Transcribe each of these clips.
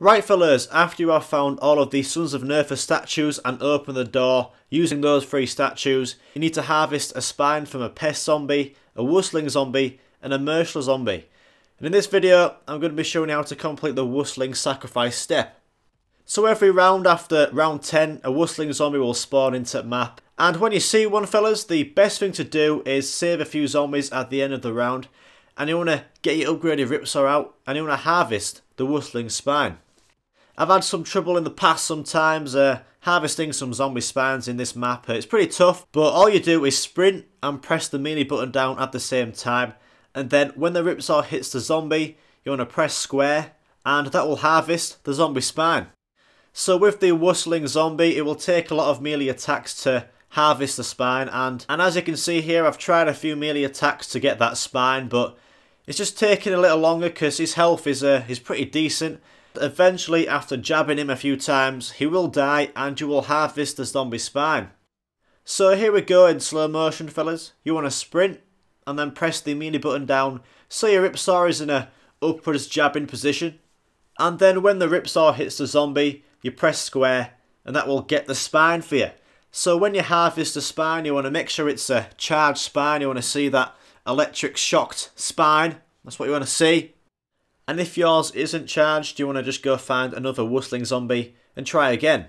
Right fellas, after you have found all of the Sons of Nerfa statues and open the door using those 3 statues, you need to harvest a spine from a pest zombie, a WUSLING zombie and a Mercial zombie. And in this video I'm going to be showing you how to complete the WUSLING sacrifice step. So every round after round 10 a WUSLING zombie will spawn into the map, and when you see one fellas, the best thing to do is save a few zombies at the end of the round, and you want to get your upgraded Ripsaw out and you want to harvest the WUSLING spine. I've had some trouble in the past sometimes harvesting some zombie spines in this map. It's pretty tough, but all you do is sprint and press the melee button down at the same time, and then when the Ripsaw hits the zombie, you want to press square and that will harvest the zombie spine. So with the WUSLING zombie, it will take a lot of melee attacks to harvest the spine, and as you can see here, I've tried a few melee attacks to get that spine, but it's just taking a little longer because his health is pretty decent. Eventually, after jabbing him a few times, he will die and you will harvest the zombie spine. So here we go in slow motion fellas. You want to sprint and then press the melee button down so your Ripsaw is in a upwards jabbing position. And then when the Ripsaw hits the zombie, you press square and that will get the spine for you. So when you harvest the spine, you want to make sure it's a charged spine. You want to see that electric shocked spine. That's what you want to see. And if yours isn't charged, you want to just go find another WUSLING zombie and try again.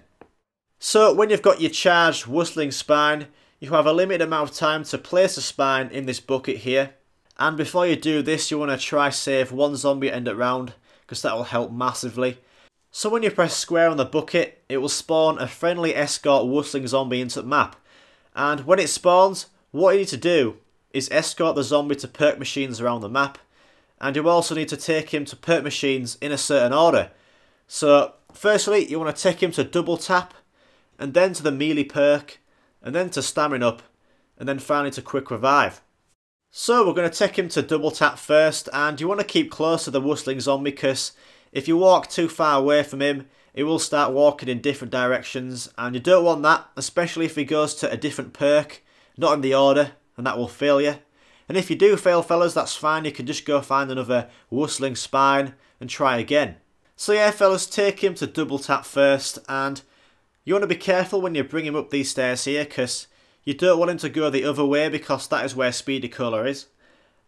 So when you've got your charged WUSLING spine, you have a limited amount of time to place a spine in this bucket here. And before you do this, you want to try save one zombie at end of round, because that will help massively. So when you press square on the bucket, it will spawn a friendly escort WUSLING zombie into the map. And when it spawns, what you need to do is escort the zombie to perk machines around the map. And you also need to take him to perk machines in a certain order. So firstly, you want to take him to double tap, and then to the melee perk, and then to stamina up, and then finally to quick revive. So we're going to take him to double tap first, and you want to keep close to the WUSLING zombie because if you walk too far away from him, he will start walking in different directions, and you don't want that, especially if he goes to a different perk, not in the order, and that will fail you. And if you do fail fellas, that's fine, you can just go find another WUSLING spine and try again. So yeah fellas, take him to double tap first, and you want to be careful when you bring him up these stairs here, because you don't want him to go the other way because that is where Speedy Cola is.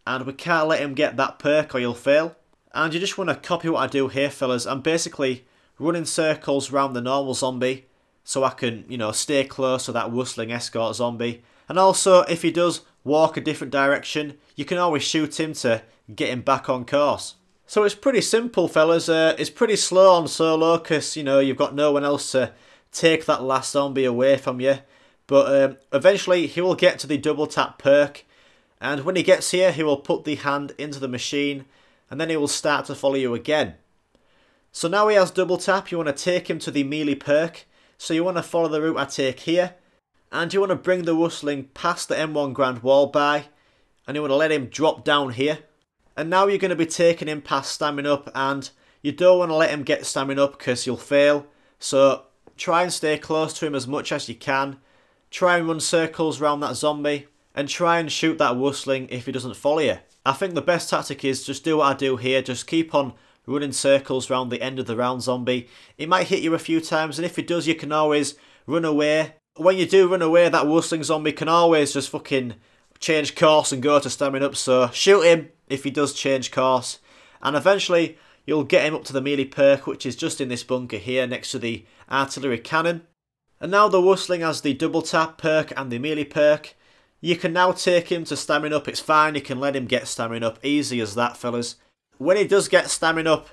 And we can't let him get that perk or you'll fail. And you just want to copy what I do here fellas, and basically run in circles around the normal zombie so I can, you know, stay close to that WUSLING escort zombie. And also if he does walk a different direction, you can always shoot him to get him back on course. So it's pretty simple fellas, it's pretty slow on solo because, you know, you've got no one else to take that last zombie away from you. But eventually he will get to the double tap perk, and when he gets here he will put the hand into the machine and then he will start to follow you again. So now he has double tap, you want to take him to the melee perk, so you want to follow the route I take here. And you want to bring the WUSLING past the M1 Grand Wall by, and you want to let him drop down here. And now you're going to be taking him past stamina up, and you don't want to let him get stamina up because you'll fail. So try and stay close to him as much as you can. Try and run circles around that zombie, and try and shoot that WUSLING if he doesn't follow you. I think the best tactic is just do what I do here, just keep on running circles around the end of the round zombie. It might hit you a few times, and if it does you can always run away. When you do run away, that WUSLING zombie can always just fucking change course and go to stamina up, so shoot him if he does change course. And eventually you'll get him up to the melee perk, which is just in this bunker here next to the artillery cannon. And now the WUSLING has the double tap perk and the melee perk. You can now take him to stamina up, it's fine, you can let him get stamina up, easy as that fellas. When he does get stamina up,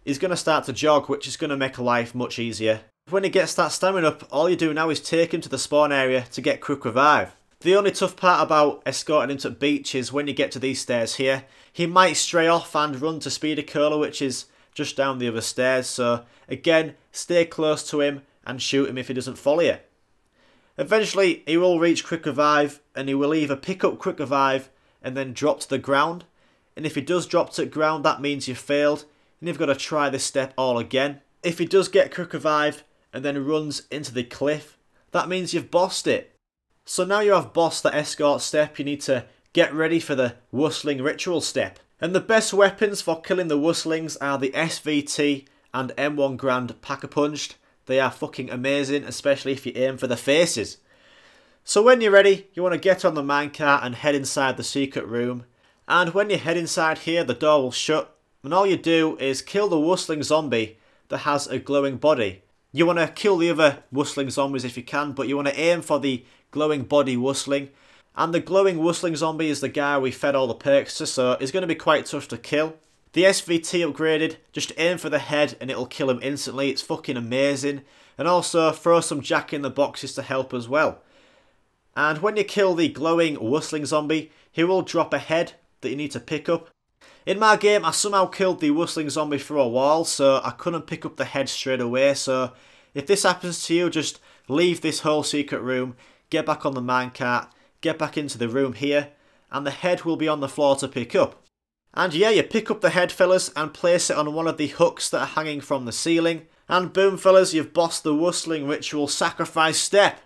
he's going to start to jog, which is going to make life much easier. When he gets that stamina up, all you do now is take him to the spawn area to get quick revive. The only tough part about escorting him to the beach is when you get to these stairs here, he might stray off and run to Speedy Cola, which is just down the other stairs. So again, stay close to him and shoot him if he doesn't follow you. Eventually he will reach quick revive, and he will either pick up quick revive and then drop to the ground. And if he does drop to the ground, that means you've failed and you've got to try this step all again. If he does get quick revive and then runs into the cliff, that means you've bossed it. So now you have bossed the escort step, you need to get ready for the WUSLING ritual step. And the best weapons for killing the WUSLINGs are the SVT and M1 Grand Pack-a-Punched. They are fucking amazing, especially if you aim for the faces. So when you're ready, you want to get on the minecart and head inside the secret room. And when you head inside here, the door will shut. And all you do is kill the WUSLING zombie that has a glowing body. You want to kill the other WUSLING zombies if you can, but you want to aim for the glowing body WUSLING. And the glowing WUSLING zombie is the guy we fed all the perks to, so it's going to be quite tough to kill. The SVT upgraded, just aim for the head and it'll kill him instantly. It's fucking amazing. And also throw some Jack in the boxes to help as well. And when you kill the glowing WUSLING zombie, he will drop a head that you need to pick up. In my game, I somehow killed the WUSLING zombie through a wall, so I couldn't pick up the head straight away. So if this happens to you, just leave this whole secret room, get back on the minecart, get back into the room here, and the head will be on the floor to pick up. And yeah, you pick up the head, fellas, and place it on one of the hooks that are hanging from the ceiling. And boom, fellas, you've bossed the WUSLING ritual sacrifice step.